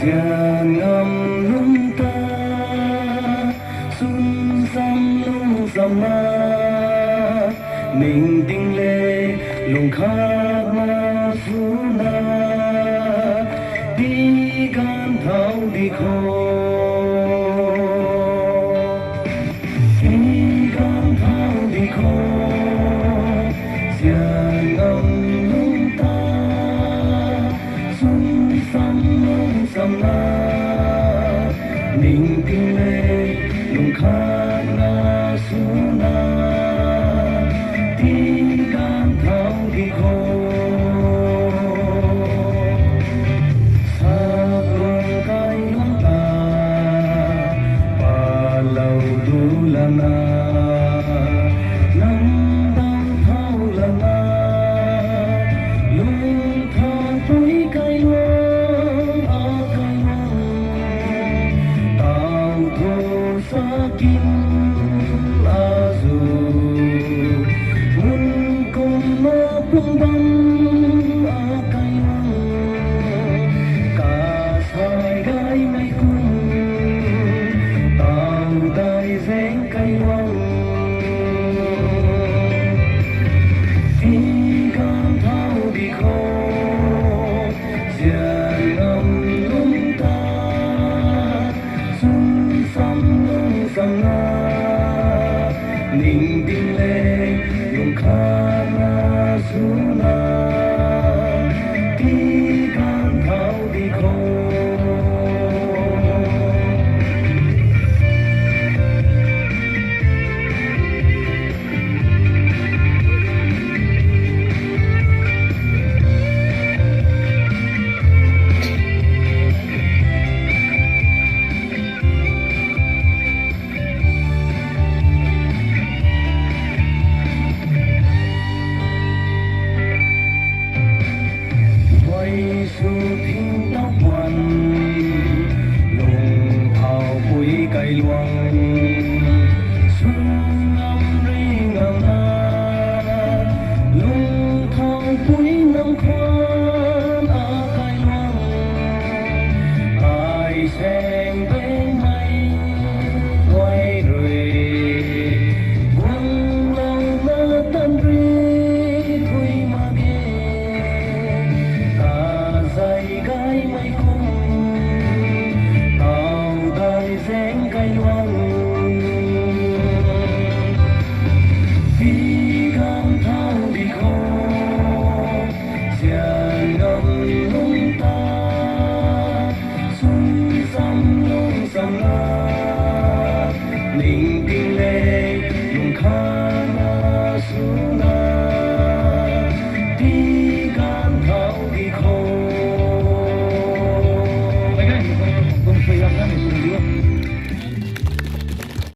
giang âm lung ta xuân xăm lung xăm ma mình tinh lệ lung khát ma phú na đi gan thao đi khô đi gan thao đi khô giang âm lung ta xuân xăm lung xăm ma mình tinh lệ lung khát ma phú na đi gan thao đi khô lana nam đau thao lana lung thang tuổi cây luang a cây luang tao thô sa kim a du mun cùng ma bung băng a cây luang cả sai gái mây cung tao tay dáng cây hoang đi con thao đi khô giang âm lung ta xuân xăm lung xăm na ninh tinh lệ lung khát na su na đi con thao đi khô su thiên tóc hoành lùng thảo bụi cây loang xuân ngâm ri ngâm na lùng thảo bụi năm khoan a cây loang ai xem bên mây quay rồi quăng lâu mơ tân ri thui mà dây gái mây cung tàu tay dáng cây loang